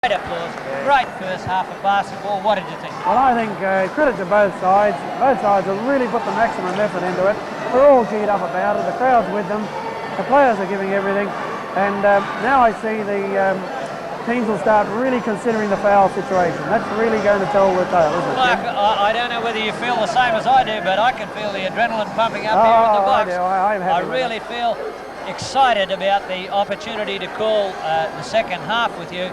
Great applause. Great first half of basketball. What did you think? Well, I think credit to both sides. Both sides have really put the maximum effort into it. We're all geared up about it. The crowd's with them. The players are giving everything. And now I see the teams will start really considering the foul situation. That's really going to tell the tale, isn't it? Mark, I don't know whether you feel the same as I do, but I can feel the adrenaline pumping up here in the box. I'm happy I really feel excited about the opportunity to call the second half with you.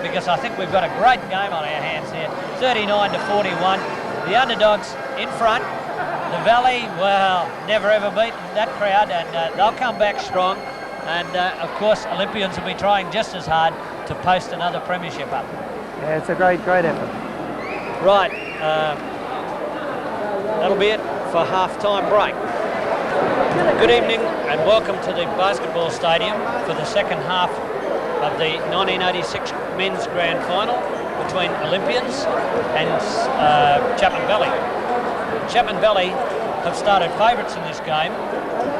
Because I think we've got a great game on our hands here. 39 to 41. The underdogs in front. The Valley, well, never ever beaten that crowd, and they'll come back strong. And of course, Olympians will be trying just as hard to post another premiership up. Yeah, it's a great effort. Right, that'll be it for half-time break. Good evening and welcome to the basketball stadium for the second half of the 1986 men's grand final between Olympians and Chapman Valley. Chapman Valley have started favourites in this game,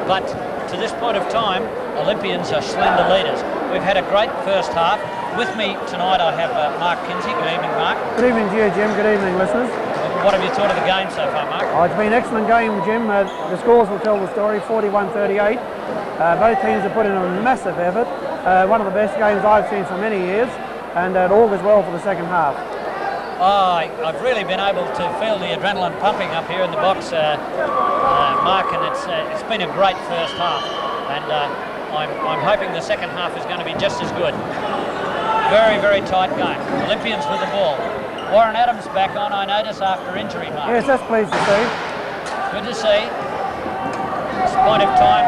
but to this point of time, Olympians are slender leaders. We've had a great first half. With me tonight I have Mark Kinsey. Good evening, Mark. Good evening to you, Jim. Good evening, listeners. What have you thought of the game so far, Mark? Oh, it's been an excellent game, Jim. The scores will tell the story, 41-38. Both teams have put in a massive effort. One of the best games I've seen for many years, and it augurs well for the second half. I've really been able to feel the adrenaline pumping up here in the box, Mark, and it's been a great first half, and I'm hoping the second half is going to be just as good. Very, very tight game. Olympians with the ball. Warren Adams back on, I notice, after injury, Mark. Yes, that's pleased to see. Good to see. At this point of time,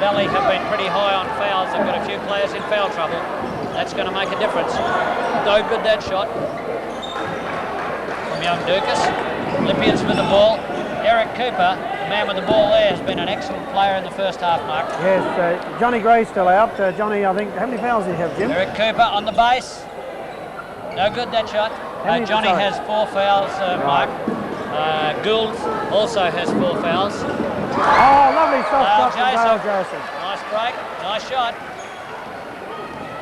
Valley have been pretty high on fouls. They've got a few players in foul trouble. That's going to make a difference. No good, that shot from young Dukas. Olympians with the ball. Eric Cooper, the man with the ball there, has been an excellent player in the first half, Mark. Yes, Johnny Gray's still out. Johnny, I think, how many fouls did he have, Jim? Eric Cooper on the base. No good, that shot. Johnny has 4 fouls, Mark. Gould also has 4 fouls. Oh, lovely soft shot from Dale Joseph. Nice break, nice shot.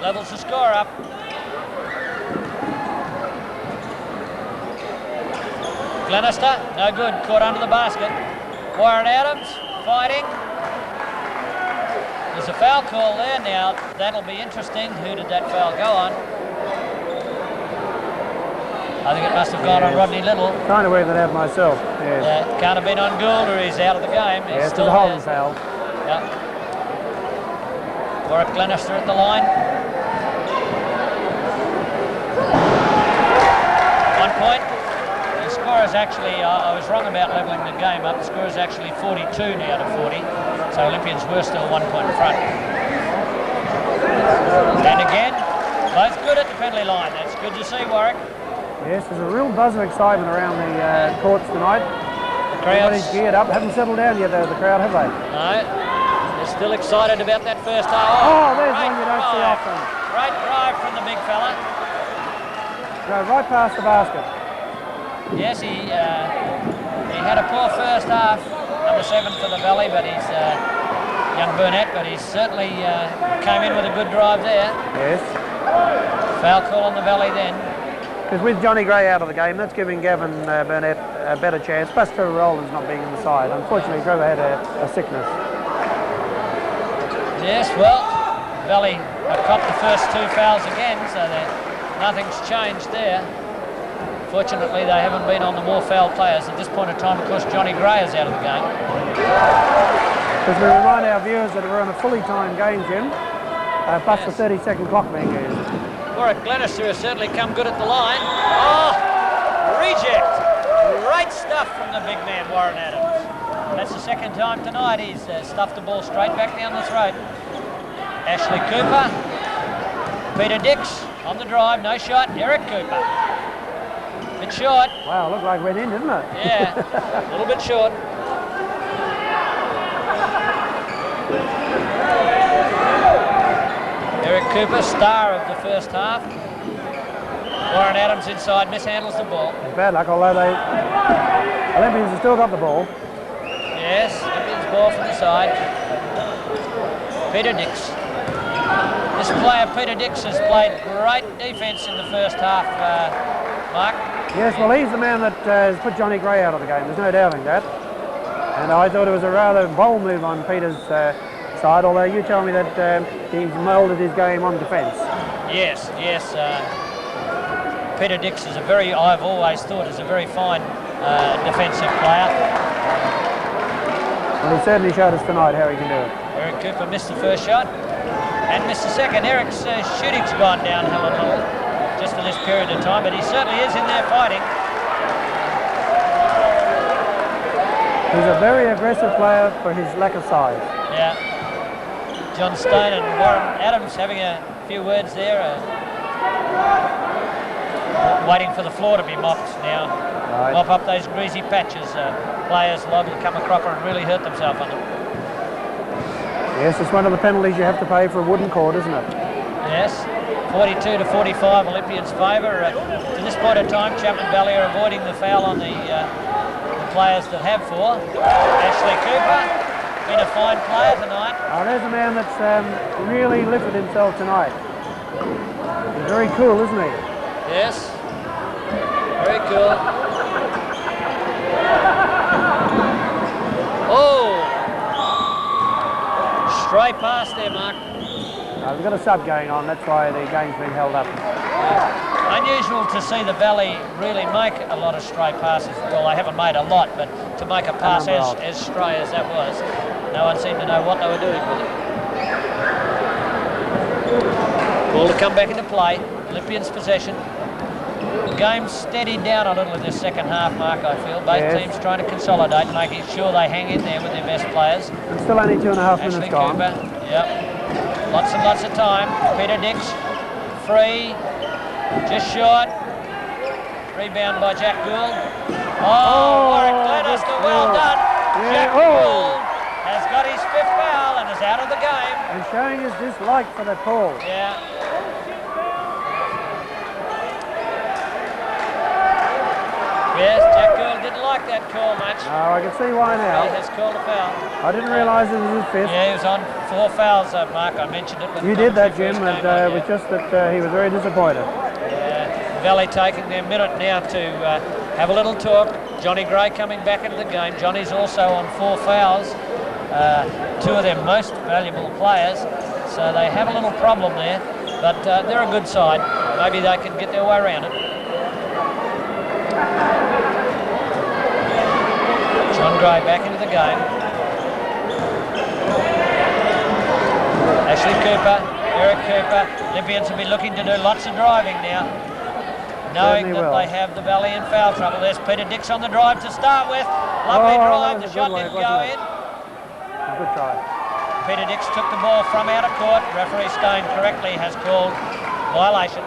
Levels the score up. Glenister, no good, caught under the basket. Warren Adams, fighting. There's a foul call there now. That'll be interesting. Who did that foul go on? I think it must have gone on Rodney Little. Trying to work that out myself. Yes. Can't have been on Gould, or he's out of the game. He's still a holding foul. Yeah. Warwick Glenister at the line. 1 point. The score is actually, I was wrong about levelling the game up. The score is actually 42 now to 40. So Olympians were still 1 point in front. And again, both good at the penalty line. That's good to see, Warwick. Yes, there's a real buzz of excitement around the courts tonight. Everybody's geared up. Haven't settled down yet, though, the crowd, have they? No, they're still excited about that first half. Oh, there's one you don't see often. Great drive from the big fella. Go right past the basket. Yes, he had a poor first half, number 7 for the Valley, but he's young Burnett, but he certainly came in with a good drive there. Yes. Foul call on the Valley then. Because with Johnny Gray out of the game, that's giving Gavin Burnett a better chance. Plus Trevor Rowland's not being in the side. Unfortunately, Trevor had a sickness. Yes, well, Valley have copped the first 2 fouls again, so nothing's changed there. Fortunately, they haven't been on the more foul players. At this point in time, of course, Johnny Gray is out of the game. Because we remind our viewers that we're on a fully timed game, Jim, plus the 30-second clock being used. Warwick Glenister has certainly come good at the line. Oh, reject. Great stuff from the big man, Warren Adams. That's the second time tonight he's stuffed the ball straight back down the throat. Ashley Cooper. Peter Dix on the drive, no shot. Eric Cooper. Bit short. Wow, looked like it went in, didn't it? Yeah, a little bit short. Eric Cooper, star of the first half. Warren Adams inside, mishandles the ball. It's bad luck, although Olympians have still got the ball. Yes, Olympians ball from the side. Peter Dix. This player, Peter Dix, has played great defence in the first half, Mark. Yes, well, he's the man that has put Johnny Gray out of the game. There's no doubting that. And I thought it was a rather bold move on Peter's side, although you tell me that he's moulded his game on defence. Yes. Peter Dix is I've always thought, is a very fine defensive player. Well, he certainly showed us tonight how he can do it. Eric Cooper missed the first shot and missed the second. Eric's shooting's gone downhill a little just in this period of time, but he certainly is in there fighting. He's a very aggressive player for his lack of size. Yeah. John Stone and Warren Adams having a few words there. Waiting for the floor to be mopped now. Right. Mop up those greasy patches. Players liable to come a cropper and really hurt themselves on them. Yes, it's one of the penalties you have to pay for a wooden court, isn't it? Yes. 42 to 45, Olympians' favour. To this point of time, Chapman Valley are avoiding the foul on the players that have four. Ashley Cooper, been a fine player tonight. There's a man that's really lifted himself tonight. He's very cool, isn't he? Yes, very cool. Oh! Stray pass there, Mark. We've got a sub going on, that's why the game's been held up. Unusual to see the Valley really make a lot of stray passes. Well, they haven't made a lot, but to make a pass as stray as that was, no one seemed to know what they were doing with it. Ball to come back into play. Olympians' possession. The game's steadied down a little in the second half, Mark, I feel. Both teams trying to consolidate, making sure they hang in there with their best players. And still only 2.5 minutes gone. Cooper, yep. Lots and lots of time. Peter Dix, free, just short. Rebound by Jack Gould. Warwick Glenister, well done. Yeah. Jack Gould has got his 5th foul and is out of the game. And showing his dislike for that call. Yeah. Yes, Jack Gould didn't like that call much. No, I can see why now. He has called a foul. I didn't realise it was his 5th. Yeah, he was on 4 fouls, Mark. I mentioned it. You did that, Jim, and it was just that he was very disappointed. Valley taking their minute now to have a little talk. Johnny Gray coming back into the game. Johnny's also on 4 fouls. 2 of their most valuable players. So they have a little problem there, but they're a good side. Maybe they can get their way around it. John Gray back into the game. Ashley Cooper, Eric Cooper. Olympians will be looking to do lots of driving now, knowing that they have the Valley in foul trouble. There's Peter Dix on the drive to start with. Lovely drive, the shot didn't go in. Good try. Peter Dix took the ball from out of court. Referee Stone correctly has called violation.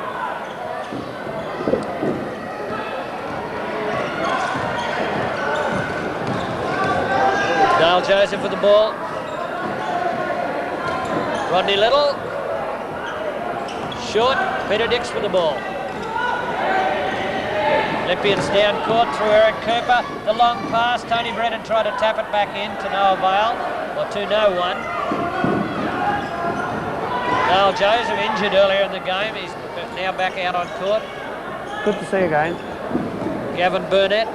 Dale Joseph with the ball. Rodney Little. Short. Peter Dix with the ball. Olympians down court through Eric Cooper. The long pass. Tony Brennan tried to tap it back in to no avail, or to no one. Dale Joseph injured earlier in the game. He's now back out on court. Good to see again. Gavin Burnett.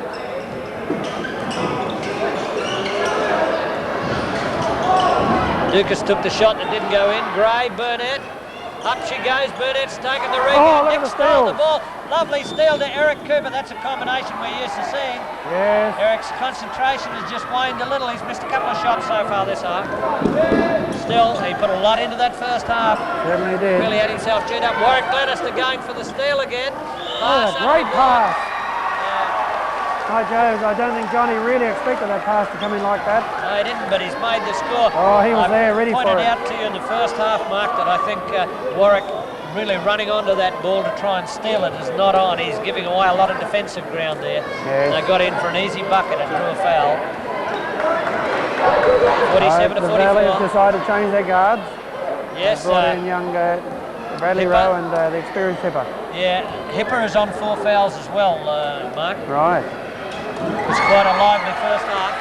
Dukas took the shot that didn't go in. Gray, Burnett. Up she goes. Burnett's taken the rebound. Nick stole the ball. Lovely steal to Eric Cooper. That's a combination we're used to seeing. Yes. Eric's concentration has just waned a little. He's missed a couple of shots so far this half. Still, he put a lot into that first half. Certainly did. Really had himself chewed up. Warwick Glenister going for the steal again. Great pass. Hi, Joe. I don't think Johnny really expected that pass to come in like that. No, he didn't, but he's made the score. Oh, he was there ready for it. I pointed out to you in the first half, Mark, that I think Warwick really running onto that ball to try and steal it is not on. He's giving away a lot of defensive ground there. Yes. And they got in for an easy bucket and drew a foul. 47 to 44. The Valley have decided to change their guards. Yes. They brought in young Bradley Hipper. Rowe and the experienced Hipper. Yeah, Hipper is on 4 fouls as well, Mark. Right. It was quite a lively first half.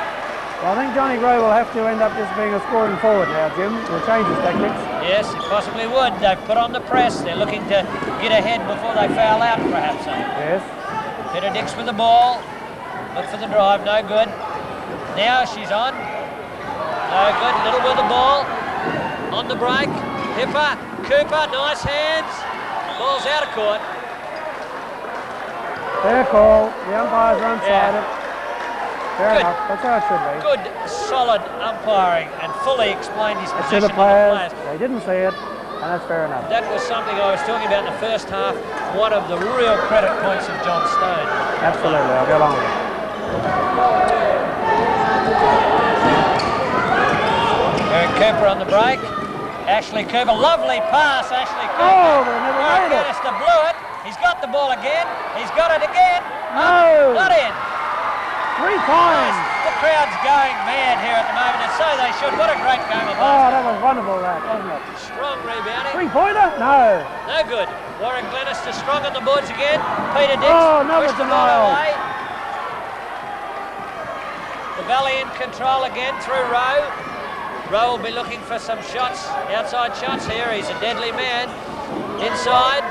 Well, I think Johnny Gray will have to end up just being a scoring forward now, Jim. We'll change his tactics. Yes, it possibly would. They've put on the press. They're looking to get ahead before they foul out, perhaps. Yes. Peter Dix with the ball. Look for the drive, no good. Now she's on. No good. Little with the ball. On the break. Hipper, Cooper, nice hands. Ball's out of court. Fair call. The umpires are unsighted. Fair Good. enough. That's how it should be. Good, solid umpiring and fully explained his To position the to players, the players. they didn't see it, and that's fair enough. That was something I was talking about in the first half. One of the real credit points of John Stone. Absolutely, I'll go along with it. Eric Cooper on the break. Ashley Cooper, lovely pass, Ashley Cooper. Oh, but they never made it. Bannister blew it. He's got the ball again. He's got it again. No. Not in. 3 times. The crowd's going mad here at the moment, and so they should. What a great game of Oh, basketball. that was wonderful, that, wasn't it? Strong rebounding. 3-pointer? No. No good. Warren Glenister strong on the boards again. Peter Dix Oh, another pushed the ball denial. away. The Valley in control again through Rowe. Rowe will be looking for some shots, outside shots here. He's a deadly man. Inside.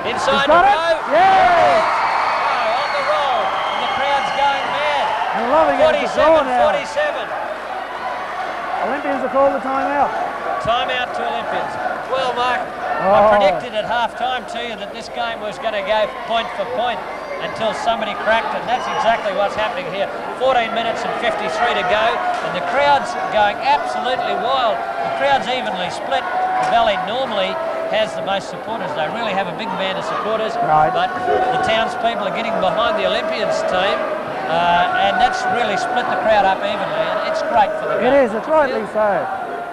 Inside He's got to it. Rowe. Yes. Rowe on the roll. And the crowd's going mad. I'm loving it. It's a draw now. 47. Olympians have called the timeout. Timeout to Olympians. Well, Mark, Oh. I predicted at half-time to you that this game was going to go point for point until somebody cracked, and that's exactly what's happening here. 14 minutes and 53 to go, and the crowd's going absolutely wild. The crowd's evenly split. The Valley normally has the most supporters. They really have a big band of supporters, Right. but the townspeople are getting behind the Olympians team, and that's really split the crowd up evenly, and it's great for the It game. is, it's rightly so.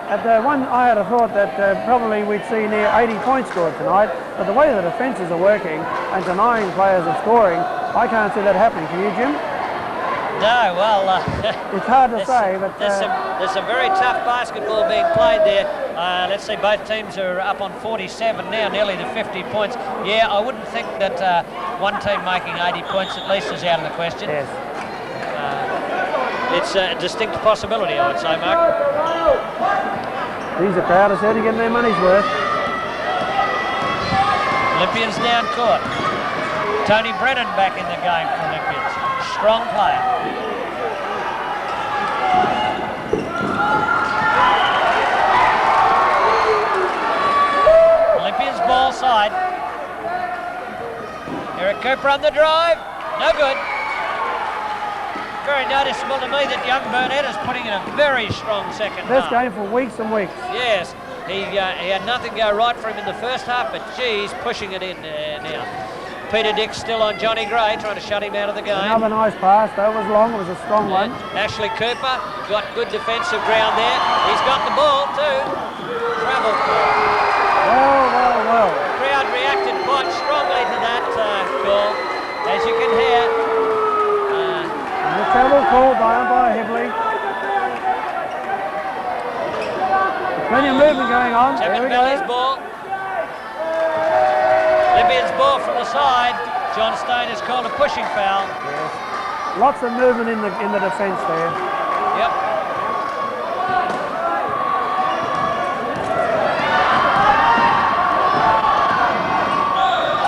At one, I had a thought that probably we'd see near 80 points scored tonight, but the way the defences are working and denying players of scoring, I can't see that happening. Can you, Jim? No, well, It's hard to say, but there's some very tough basketball being played there. Let's see, both teams are up on 47 now, nearly to 50 points. Yeah, I wouldn't think that one team making 80 points at least is out of the question. yes. It's a distinct possibility, I would say, Mark. These are crowd are certainly getting their money's worth. Olympians down court. Tony Brennan back in the game for Olympians. Strong player. Olympians ball side. Eric Cooper on the drive. No good. Very noticeable to me that young Burnett is putting in a very strong second Best half. game for weeks and weeks. Yes, he had nothing go right for him in the first half, but geez, pushing it in now. Peter Dix still on Johnny Gray, trying to shut him out of the game. Another nice pass. That was long. It was a strong one. Ashley Cooper got good defensive ground there. He's got the ball too. Travel call. Well. The crowd reacted quite strongly to that call, as you can hear. And the travel call by umpire Hibley. Plenty of movement going on. There we Valley's go. ball. Olympians ball from the side. John Stone has called a pushing foul. Yes. Lots of movement in the defence there. Yep.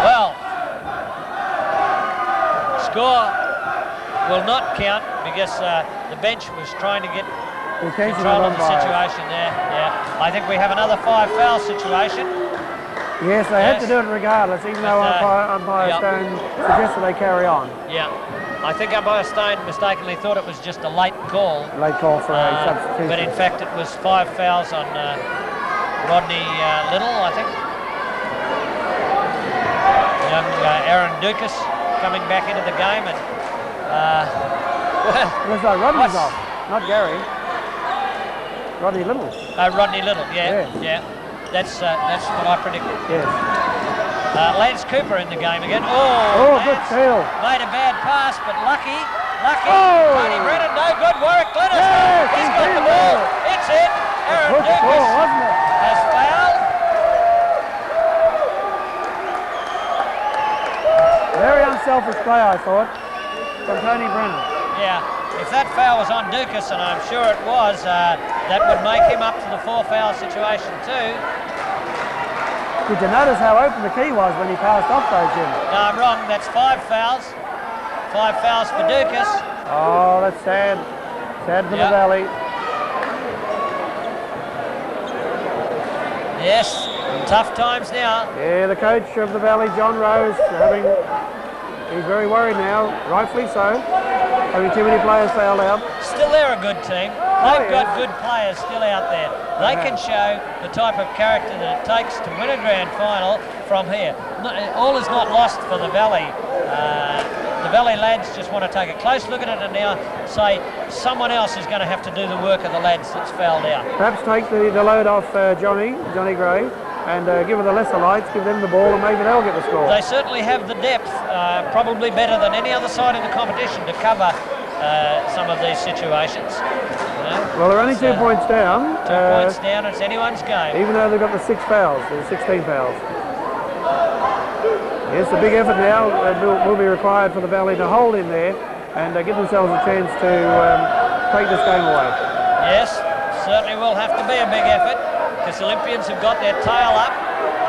Well, score will not count because the bench was trying to get control of the situation there. Yeah, I think we have another 5-foul situation. Yes, they had to do it regardless, even though umpire yep. Stone suggested they carry on. Yeah, I think umpire Stone mistakenly thought it was just a late call. Late call for a substitution. But in fact it was 5 fouls on Rodney Little, I think. Young Aaron Dukas coming back into the game, and well, It was like Rodney's off, not Gary. Rodney Little. Rodney Little, yeah, Yes. yeah. That's what I predicted. Yes. Lance Cooper in the game again. Oh, good Lance steal. made a bad pass, but lucky. Oh. Tony Brennan, no good. Warwick Glenister, Yes, he's he's got the in ball. there. It's in. Aaron Good score, Dukas wasn't it? has fouled. Very unselfish play, I thought, from Tony Brennan. Yeah, if that foul was on Dukas, and I'm sure it was, that would make him up to the 4-foul situation too. Did you notice how open the key was when he passed off though, Jim? No, I'm wrong. That's 5 fouls. 5 fouls for Dukas. Oh, that's sad. Sad for the Valley. Yes, tough times now. Yeah, the coach of the Valley, John Rose, he's very worried now, rightfully so. Having too many players fouled out. Still, they're a good team. They've got good players still out there. They can show the type of character that it takes to win a grand final from here. All is not lost for the Valley. The Valley lads just want to take a close look at it and now say someone else is going to have to do the work of the lads that's fouled out. Perhaps take the load off Johnny Gray, and give the lesser lights, give them the ball, and maybe they'll get the score. They certainly have the depth, probably better than any other side in the competition to cover some of these situations. Well, they're only 2 points down. 2 points down, it's anyone's game. Even though they've got the 6 fouls, there's 16 fouls. Yes, a big effort now will be required for the Valley to hold in there and give themselves a chance to take this game away. Yes, certainly will have to be a big effort because Olympians have got their tail up.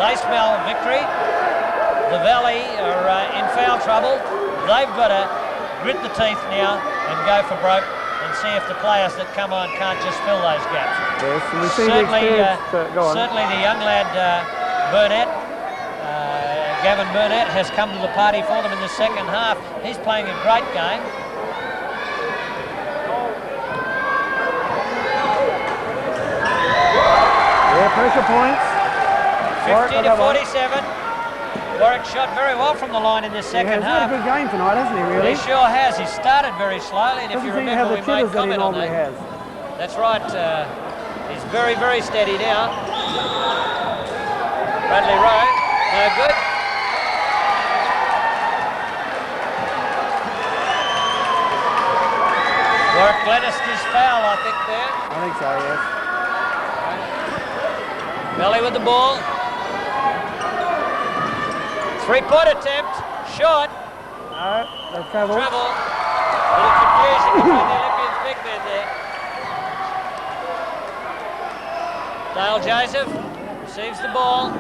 They smell victory. The Valley are in foul trouble. They've got to grit the teeth now and go for broke and see if the players that come on can't just fill those gaps. Yes, and we see certainly the young lad Burnett, Gavin Burnett, has come to the party for them in the second half. He's playing a great game. Yeah, pressure points. 50 to 47. Warwick shot very well from the line in this second half. He's had a good game tonight, hasn't he, really? He sure has. He started very slowly, and if you remember, we made comment on that. Has. That's right. He's very, very steady now. Bradley Rowe, no good. Warwick Glenister's foul, I think, there. I think so, yes. Valley with the ball. 3-point attempt, shot. No, there's trouble. Trouble. A little confusion between the Olympians' big men there. Dale Joseph receives the ball.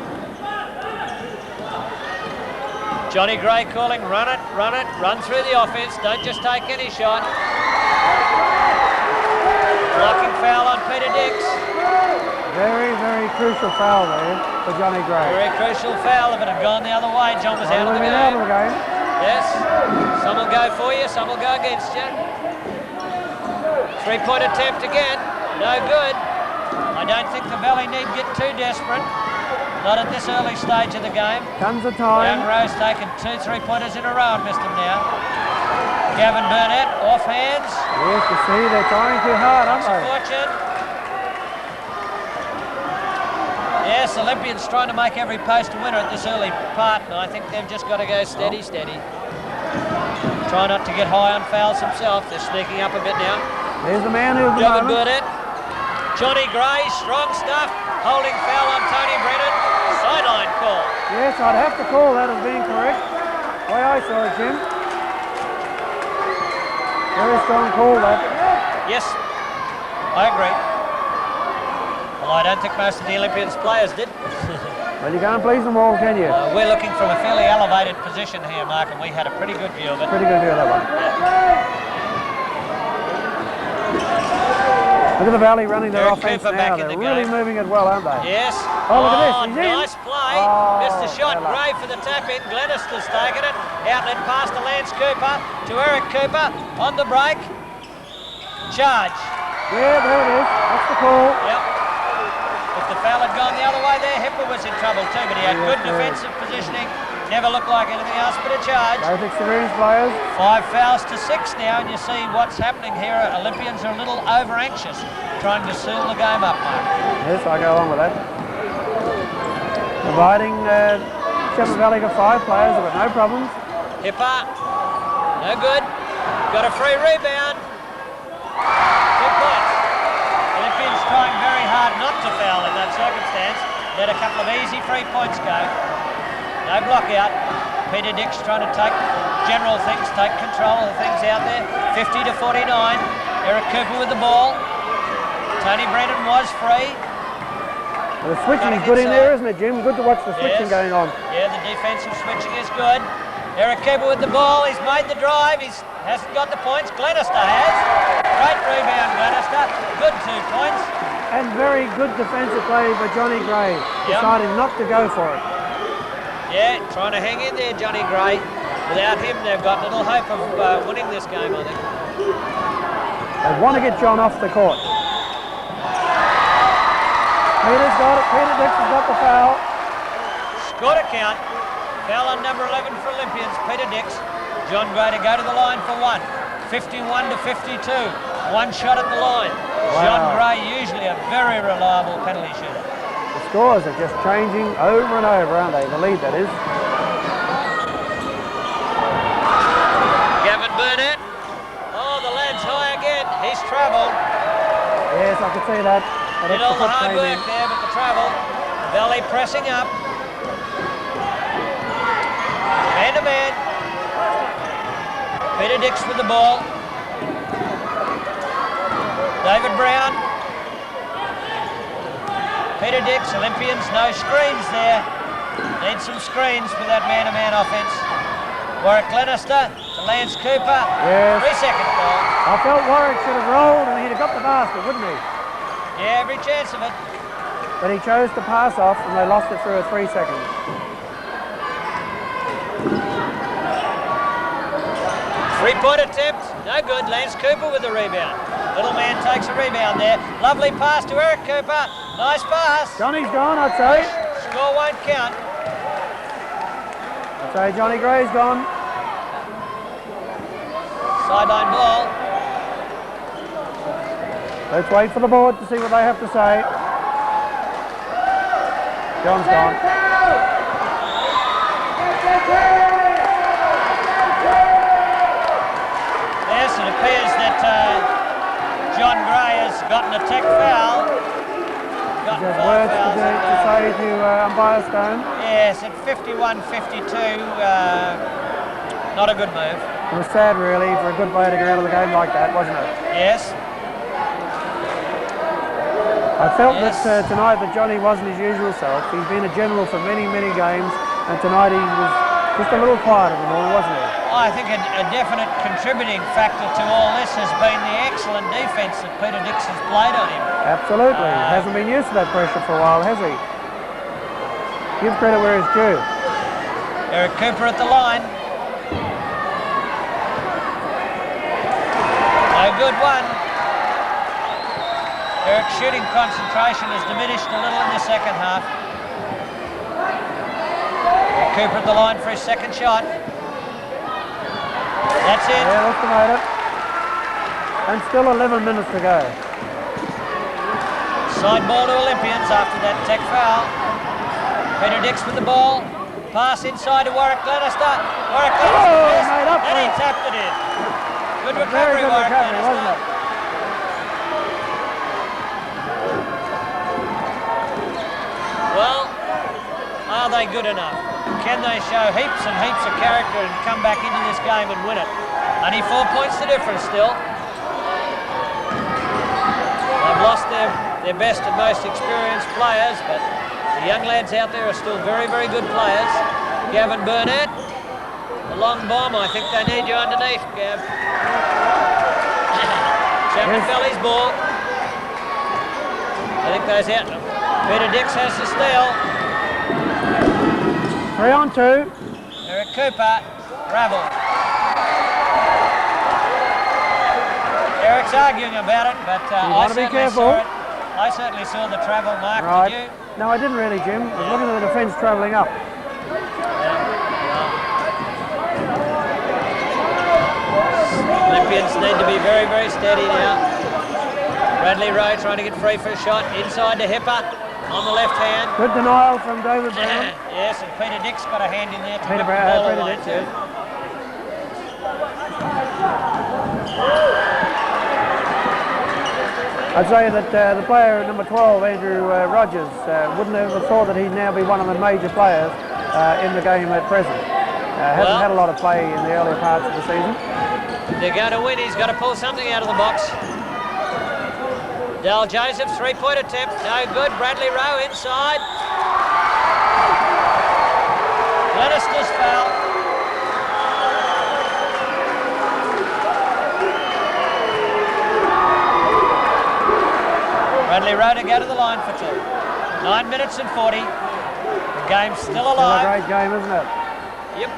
Johnny Gray calling, run it, run through the offense, don't just take any shot. Blocking foul on Peter Dix. Very, very crucial foul there for Johnny Gray. Very crucial foul. If it had gone the other way, John was out of the game. Out of the game. Yes. Some will go for you, some will go against you. 3-point attempt again. No good. I don't think the Valley need get too desperate. Not at this early stage of the game. Comes the time. Young Rose taking 2 3-pointers in a row and missed them now. Gavin Burnett off hands. Yes, you see, they're trying too hard, aren't they? Fortune. Yes, Olympians trying to make every post a winner at this early part, and I think they've just got to go steady, steady. Try not to get high on fouls themselves. They're sneaking up a bit now. There's the man who's Gavin Burnett. Johnny Gray, strong stuff, holding foul on Tony Brennan. Sideline call. Yes, I'd have to call that as being correct. The way I saw it, Jim. Very strong call, that. Yes, I agree. Well, I don't think most of the Olympians players did. Well, you can't please them all, can you? We're looking from a fairly elevated position here, Mark, and we had a pretty good view of it. Pretty good view of that one. Look at the Valley running their offense now. They're really moving it well, aren't they? Yes. Oh, look at this. Nice play. Missed the shot. Gray for the tap in. Glenister's taken it. Outlet pass to Lance Cooper, to Eric Cooper on the break. Charge. Yeah, there it is. That's the call. Yep. If the foul had gone the other way there, Hipper was in trouble too, but he had good defensive positioning. Never looked like anything else but a charge. Both experienced players. 5 fouls to 6 now, and you see what's happening here. Olympians are a little over-anxious, trying to seal the game up, Mark. Yes, I go along with that. Providing Shepard Valley got 5 players, they've got no problems. Hipper, no good. Got a free rebound. 2 points. Olympians trying very hard not to foul in that circumstance. Let a couple of easy 3 points go. No block out. Peter Dix trying to take general things, take control of the things out there. 50 to 49. Eric Cooper with the ball. Tony Brennan was free. The switching is good in there, isn't it, Jim? Good to watch the switching going on. Yeah, the defensive switching is good. Eric Cooper with the ball. He's made the drive. He hasn't got the points. Glenister has. Great rebound, Glenister. Good 2 points. And very good defensive play by Johnny Gray. Deciding not to go for it. Yeah, trying to hang in there, Johnny Gray. Without him, they've got little hope of winning this game, I think. They want to get John off the court. Peter's got it. Peter Dix has got the foul. Scored a count. Foul on number 11 for Olympians, Peter Dix. John Gray to go to the line for 1. 51 to 52. 1 shot at the line. Wow. John Gray, usually a very reliable penalty shooter. The scores are just changing over and over, aren't they? The lead, that is. Gavin Burnett. Oh, the lad's high again. He's travelled. Yes, I could see that. Did all the hard work there, but the travel. Valley pressing up. Man to man. Peter Dix with the ball. David Brown. Peter Dix, Olympians, no screens there. Need some screens for that man-to-man offense. Warwick Glenister to Lance Cooper. Yes. 3-second goal. I felt Warwick should have rolled and he'd have got the basket, wouldn't he? Yeah, every chance of it. But he chose to pass off and they lost it through a 3 seconds. Three-point attempt, no good. Lance Cooper with the rebound. Little man takes a rebound there. Lovely pass to Eric Cooper. Nice pass. Johnny's gone, I'd say. Score won't count. I'd say Johnny Gray's gone. Sideline ball. Let's wait for the board to see what they have to say. John's gone. Yes, it appears that John Gray has gotten a tech foul. Got There's 5 words fouls to say to umpire Stone. Yes, at 51-52, not a good move. It was sad, really, for a good player to get out of the game like that, wasn't it? Yes. I felt that tonight that Johnny wasn't his usual self. He's been a general for many, many games, and tonight he was just a little quieter than normal, wasn't he? I think a definite contributing factor to all this has been the excellent defence that Peter Dix has played on him. Absolutely. Hasn't been used to that pressure for a while, has he? Give credit where it's due. Eric Cooper at the line. No good one. Eric's shooting concentration has diminished a little in the second half. Cooper at the line for his second shot. That's it. Yeah, looks to made it. And still 11 minutes to go. Side ball to Olympians after that tech foul. Peter Dix with the ball. Pass inside to Warwick Glenister. Warwick Glenister missed, made up for and he it. tapped it in. Good recovery, Very good Warwick recovery, Glenister. wasn't it? Well, are they good enough? Can they show heaps and heaps of character and come back into this game and win it? Only 4 points the difference still. They've lost their best and most experienced players, but the young lads out there are still very, very good players. Gavin Burnett, a long bomb. I think they need you underneath, Gav. Chapman Valley's ball. I think those out. Peter Dix has the steal. 3 on 2. Eric Cooper, Ravel. Eric's arguing about it, but want to be careful. I certainly saw the travel mark. Right. Did you? No, I didn't really, Jim. I was looking at the defence travelling up. Olympians need to be very, very steady now. Bradley Rowe trying to get free for a shot. Inside to Hipper on the left hand. Good denial from David Brown. Yes, and Peter Dix got a hand in there to Peter whip the Brown, ball Peter away Dix, too. yes. I'd say that the player number 12, Andrew Rogers, wouldn't have thought that he'd now be one of the major players in the game at present. Hasn't had a lot of play in the earlier parts of the season. They're going to win. He's got to pull something out of the box. Dale Joseph, three-point attempt. No good. Bradley Rowe inside. Glenister's foul. Bradley Rowe to go to the line for two. 9 minutes and 40. The game's still alive. Still a great game, isn't it? Yep.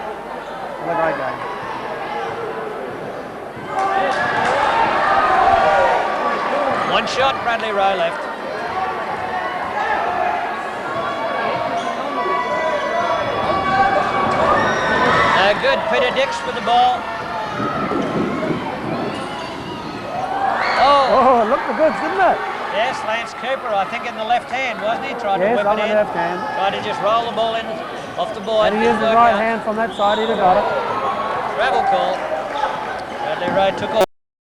Still a great game. One shot, Bradley Rowe left. No good, Peter Dix with the ball. Oh, it looked the goods, didn't it? Yes, Lance Cooper, I think in the left hand, wasn't he? Tried to Yes, whip on it the in. left hand. Tried to just roll the ball in off the board. And he used his right hand from that side, he'd have got it. Travel call. Bradley Rowe took off.